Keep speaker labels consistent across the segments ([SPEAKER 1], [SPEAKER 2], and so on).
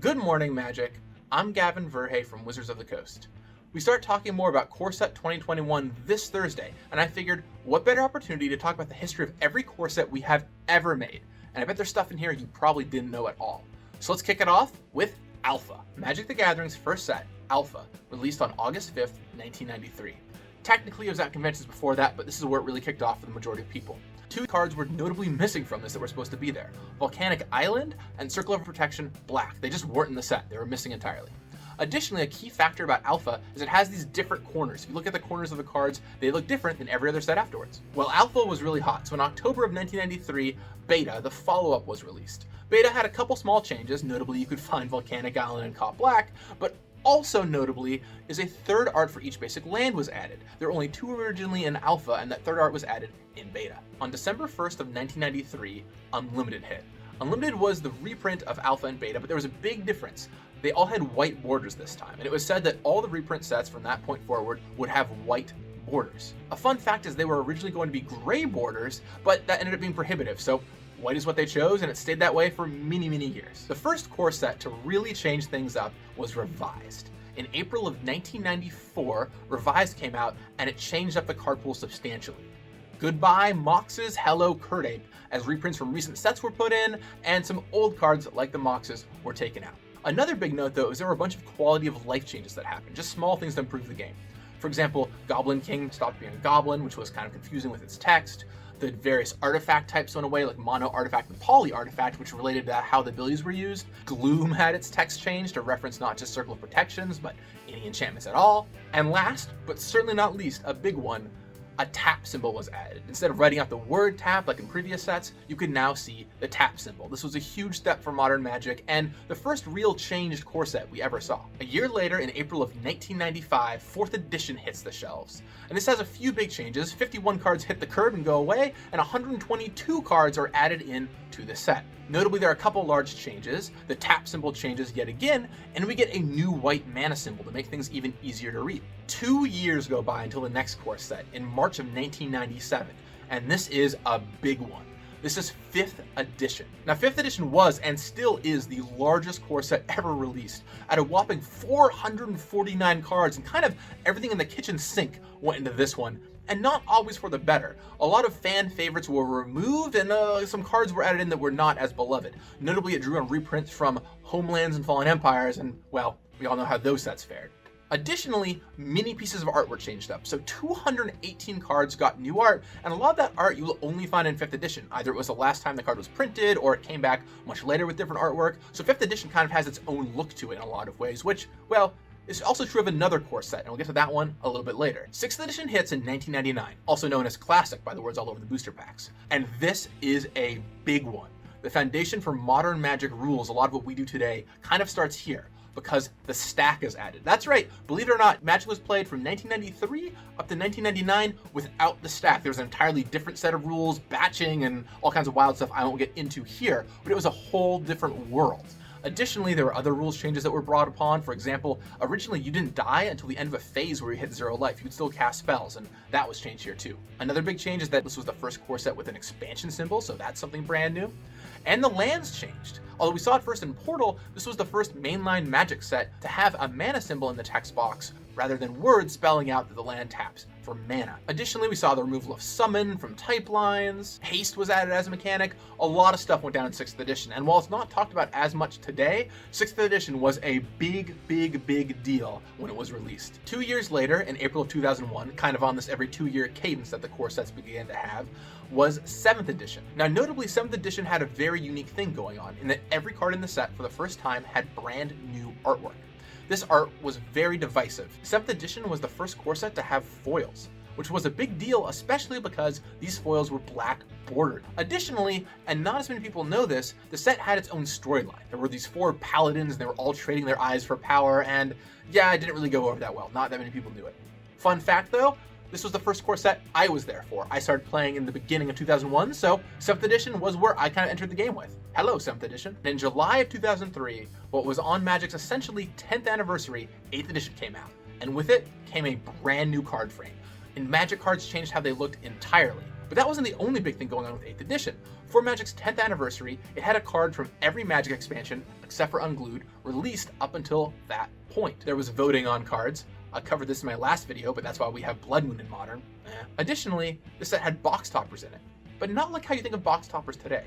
[SPEAKER 1] Good morning, Magic. I'm Gavin Verhey from Wizards of the Coast. We start talking more about Core Set 2021 this Thursday, and I figured, what better opportunity to talk about the history of every core set we have ever made. And I bet there's stuff in here you probably didn't know at all. So let's kick it off with Alpha, Magic the Gathering's first set, Alpha, released on August 5th, 1993. Technically, it was at conventions before that, but this is where it really kicked off for the majority of people. Two cards were notably missing from this that were supposed to be there. Volcanic Island and Circle of Protection Black. They just weren't in the set. They were missing entirely. Additionally, a key factor about Alpha is it has these different corners. If you look at the corners of the cards, they look different than every other set afterwards. Well, Alpha was really hot, so in October of 1993, Beta, the follow-up, was released. Beta had a couple small changes. Notably, you could find Volcanic Island and Cop Black, but also notably is a third art for each basic land was added. There were only two originally in Alpha, and that third art was added in Beta. On December 1st of 1993, Unlimited hit. Unlimited was the reprint of Alpha and Beta, but there was a big difference. They all had white borders this time, and it was said that all the reprint sets from that point forward would have white borders. A fun fact is they were originally going to be gray borders, but that ended up being prohibitive, so white is what they chose, and it stayed that way for many, many years. The first core set to really change things up was Revised. In April of 1994, Revised came out, and it changed up the card pool substantially. Goodbye Moxes, Hello Kirdape, as reprints from recent sets were put in, and some old cards like the Moxes were taken out. Another big note though is there were a bunch of quality of life changes that happened, just small things to improve the game. For example, Goblin King stopped being a goblin, which was kind of confusing with its text. The various artifact types went away, like Mono Artifact and Poly Artifact, which related to how the abilities were used. Gloom had its text changed to reference not just Circle of Protections, but any enchantments at all. And last, but certainly not least, a big one, a tap symbol was added. Instead of writing out the word tap like in previous sets, you could now see the tap symbol. This was a huge step for modern Magic, and the first real changed core set we ever saw. A year later, in April of 1995, 4th edition hits the shelves. And this has a few big changes. 51 cards hit the curb and go away, and 122 cards are added in to the set. Notably, there are a couple large changes. The tap symbol changes yet again, and we get a new white mana symbol to make things even easier to read. 2 years go by until the next core set, in March of 1997, and this is a big one. This is 5th edition. Now, 5th edition was and still is the largest core set ever released. At a whopping 449 cards, and kind of everything in the kitchen sink went into this one, and not always for the better. A lot of fan favorites were removed, and some cards were added in that were not as beloved. Notably, it drew on reprints from Homelands and Fallen Empires, and well, we all know how those sets fared. Additionally, many pieces of art were changed up. So 218 cards got new art, and a lot of that art you will only find in 5th edition. Either it was the last time the card was printed, or it came back much later with different artwork. So 5th edition kind of has its own look to it in a lot of ways, which, well, is also true of another core set, and we'll get to that one a little bit later. 6th edition hits in 1999, also known as Classic by the words all over the booster packs. And this is a big one. The foundation for modern Magic rules, a lot of what we do today, kind of starts here, because the stack is added. That's right, believe it or not, Magic was played from 1993 up to 1999 without the stack. There was an entirely different set of rules, batching, and all kinds of wild stuff I won't get into here, but it was a whole different world. Additionally, there were other rules changes that were brought upon. For example, originally you didn't die until the end of a phase where you hit 0 life. You could still cast spells, and that was changed here too. Another big change is that this was the first core set with an expansion symbol, so that's something brand new. And the lands changed. Although we saw it first in Portal, this was the first mainline Magic set to have a mana symbol in the text box rather than words spelling out that the land taps for mana. Additionally, we saw the removal of Summon from type lines, Haste was added as a mechanic, a lot of stuff went down in 6th edition, and while it's not talked about as much today, 6th edition was a big deal when it was released. 2 years later, in April of 2001, kind of on this every 2-year cadence that the core sets began to have, was 7th edition. Now notably, 7th edition had a very unique thing going on, in that every card in the set for the first time had brand new artwork. This art was very divisive. 7th edition was the first core set to have foils, which was a big deal, especially because these foils were black bordered. Additionally, and not as many people know this, the set had its own storyline. There were these 4 paladins, and they were all trading their eyes for power, and yeah, it didn't really go over that well. Not that many people knew it. Fun fact though, this was the first core set I was there for. I started playing in the beginning of 2001, so 7th edition was where I kind of entered the game with. Hello, 7th edition. And in July of 2003, what was on Magic's essentially 10th anniversary, 8th edition came out. And with it came a brand new card frame. And Magic cards changed how they looked entirely. But that wasn't the only big thing going on with 8th edition. For Magic's 10th anniversary, it had a card from every Magic expansion, except for Unglued, released up until that point. There was voting on cards. I covered this in my last video, but that's why we have Blood Moon in Modern. Additionally, the set had box toppers in it, but not like how you think of box toppers today.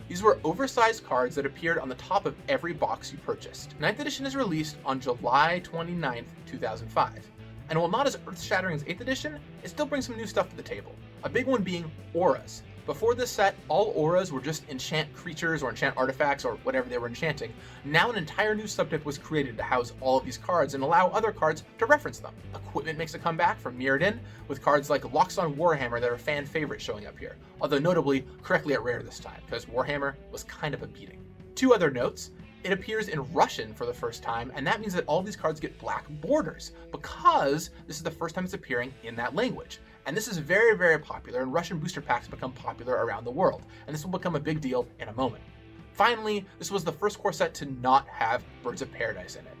[SPEAKER 1] These were oversized cards that appeared on the top of every box you purchased. 9th edition is released on July 29th, 2005. And while not as earth-shattering as 8th edition, it still brings some new stuff to the table. A big one being auras. Before this set, all auras were just enchant creatures or enchant artifacts or whatever they were enchanting. Now an entire new subtype was created to house all of these cards and allow other cards to reference them. Equipment makes a comeback from Mirrored In, with cards like Loxodon Warhammer that are fan favorites showing up here, although notably correctly at rare this time, because Warhammer was kind of a beating. Two other notes. It appears in Russian for the first time, and that means that all these cards get black borders, because this is the first time it's appearing in that language. And this is very, very popular, and Russian booster packs become popular around the world, and this will become a big deal in a moment. Finally, this was the first core set to not have Birds of Paradise in it.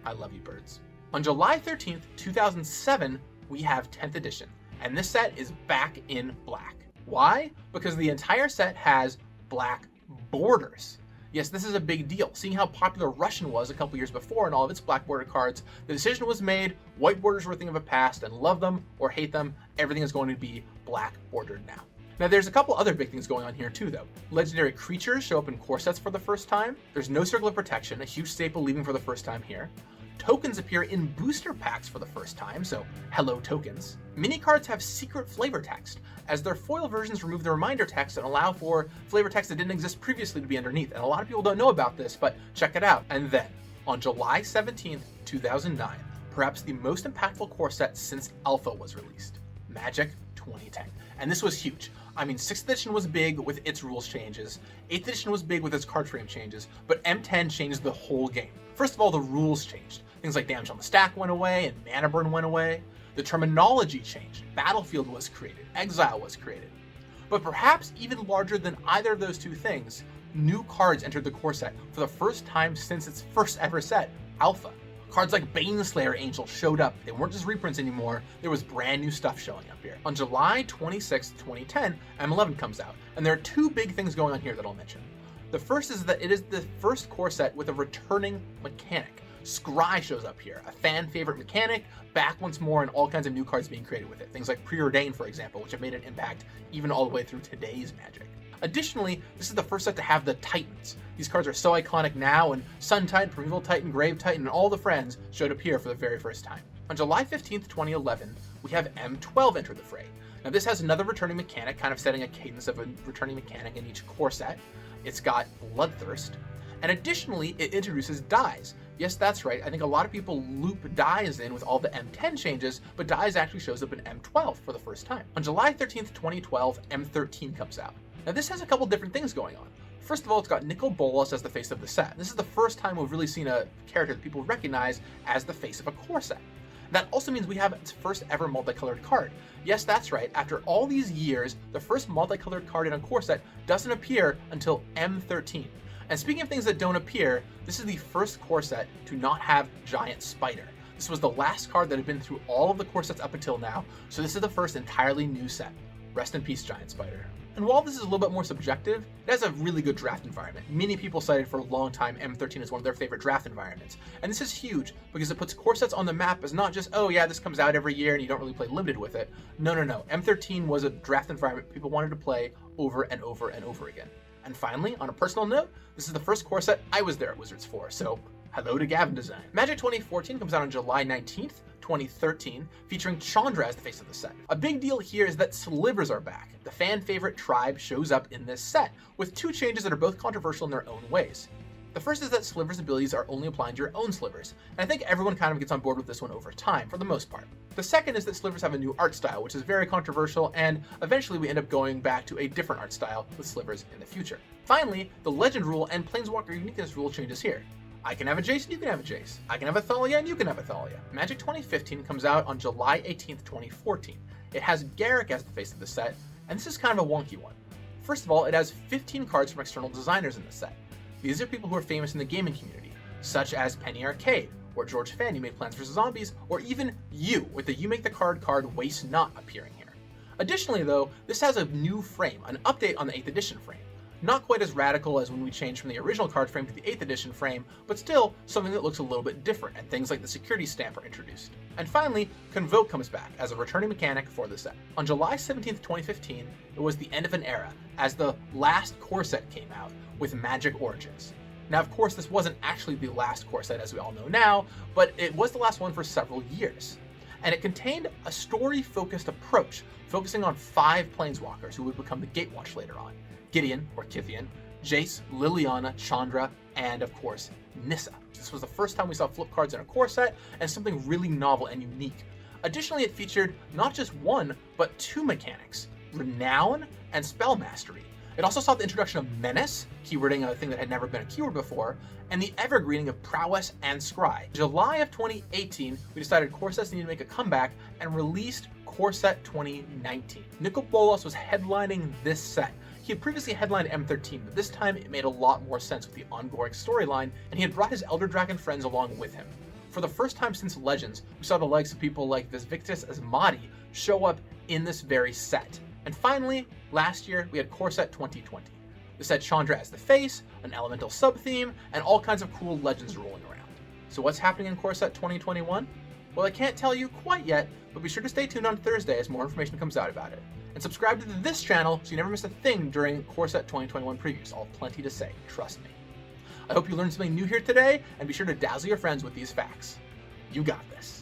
[SPEAKER 1] I love you, birds. On July 13th, 2007, we have 10th edition, and this set is back in black. Why? Because the entire set has black borders. Yes, this is a big deal. Seeing how popular Russian was a couple years before and all of its black border cards, the decision was made, white borders were a thing of a past, and love them or hate them, everything is going to be black bordered now. Now there's a couple other big things going on here too though. Legendary creatures show up in core sets for the first time. There's no Circle of Protection, a huge staple leaving for the first time here. Tokens appear in booster packs for the first time, so hello tokens. Mini cards have secret flavor text, as their foil versions remove the reminder text and allow for flavor text that didn't exist previously to be underneath. And a lot of people don't know about this, but check it out. And then, on July 17th, 2009, perhaps the most impactful core set since Alpha was released, Magic 2010. And this was huge. I mean, 6th edition was big with its rules changes, 8th edition was big with its card frame changes, but M10 changed the whole game. First of all, the rules changed. Things like damage on the stack went away and mana burn went away. The terminology changed. Battlefield was created. Exile was created. But perhaps even larger than either of those two things, new cards entered the core set for the first time since its first ever set, Alpha. Cards like Baneslayer Angel showed up. They weren't just reprints anymore. There was brand new stuff showing up here. On July 26, 2010, M11 comes out. And there are two big things going on here that I'll mention. The first is that it is the first core set with a returning mechanic. Scry shows up here, a fan favorite mechanic, back once more, and all kinds of new cards being created with it. Things like Preordain, for example, which have made an impact even all the way through today's Magic. Additionally, this is the first set to have the Titans. These cards are so iconic now, and Sun Titan, Primeval Titan, Grave Titan, and all the friends showed up here for the very first time. On July 15th, 2011, we have M12 enter the fray. Now this has another returning mechanic, kind of setting a cadence of a returning mechanic in each core set. It's got Bloodthirst, and additionally, it introduces Dyes. Yes, that's right. I think a lot of people loop Dyes in with all the M10 changes, but Dyes actually shows up in M12 for the first time. On July 13th, 2012, M13 comes out. Now this has a couple different things going on. First of all, it's got Nicol Bolas as the face of the set. This is the first time we've really seen a character that people recognize as the face of a core set. That also means we have its first ever multicolored card. Yes, that's right. After all these years, the first multicolored card in a core set doesn't appear until M13. And speaking of things that don't appear, this is the first core set to not have Giant Spider. This was the last card that had been through all of the core sets up until now, so this is the first entirely new set. Rest in peace, Giant Spider. And while this is a little bit more subjective, it has a really good draft environment. Many people cited for a long time M13 as one of their favorite draft environments. And this is huge because it puts core sets on the map as not just, oh yeah, this comes out every year and you don't really play limited with it. No. M13 was a draft environment people wanted to play over and over and over again. And finally, on a personal note, this is the first core set I was there at Wizards for, so hello to Gavin Design. Magic 2014 comes out on July 19th, 2013, featuring Chandra as the face of the set. A big deal here is that Slivers are back. The fan favorite tribe shows up in this set, with two changes that are both controversial in their own ways. The first is that Slivers' abilities are only applying to your own Slivers, and I think everyone kind of gets on board with this one over time, for the most part. The second is that Slivers have a new art style, which is very controversial, and eventually we end up going back to a different art style with Slivers in the future. Finally, the Legend rule and Planeswalker Uniqueness rule changes here. I can have a Jace and you can have a Jace. I can have a Thalia and you can have a Thalia. Magic 2015 comes out on July 18th, 2014. It has Garruk as the face of the set, and this is kind of a wonky one. First of all, it has 15 cards from external designers in the set. These are people who are famous in the gaming community, such as Penny Arcade, or George Fenn, who made Plants vs. Zombies, or even you, with the You Make the Card Waste Not appearing here. Additionally though, this has a new frame, an update on the 8th edition frame. Not quite as radical as when we changed from the original card frame to the 8th edition frame, but still something that looks a little bit different, and things like the security stamp are introduced. And finally, Convoke comes back as a returning mechanic for the set. On July 17th, 2015, it was the end of an era, as the last core set came out with Magic Origins. Now, of course, this wasn't actually the last core set as we all know now, but it was the last one for several years. And it contained a story-focused approach, focusing on 5 planeswalkers who would become the Gatewatch later on. Gideon, or Kithian, Jace, Liliana, Chandra, and of course, Nissa. This was the first time we saw flip cards in a core set, and something really novel and unique. Additionally, it featured not just 1, but 2 mechanics, Renown and Spell Mastery. It also saw the introduction of Menace, keywording a thing that had never been a keyword before, and the evergreening of Prowess and Scry. In July of 2018, we decided core sets needed to make a comeback and released Core Set 2019. Nicol Bolas was headlining this set. He had previously headlined M13, but this time it made a lot more sense with the ongoing storyline, and he had brought his Elder Dragon friends along with him. For the first time since Legends, we saw the likes of people like Visvictus Asmadi show up in this very set. And finally, last year, we had Core Set 2020. This had Chandra as the face, an elemental sub-theme, and all kinds of cool legends rolling around. So what's happening in Core Set 2021? Well, I can't tell you quite yet, but be sure to stay tuned on Thursday as more information comes out about it. And subscribe to this channel so you never miss a thing during Core Set 2021 previews. I'll have plenty to say, trust me. I hope you learned something new here today, and be sure to dazzle your friends with these facts. You got this.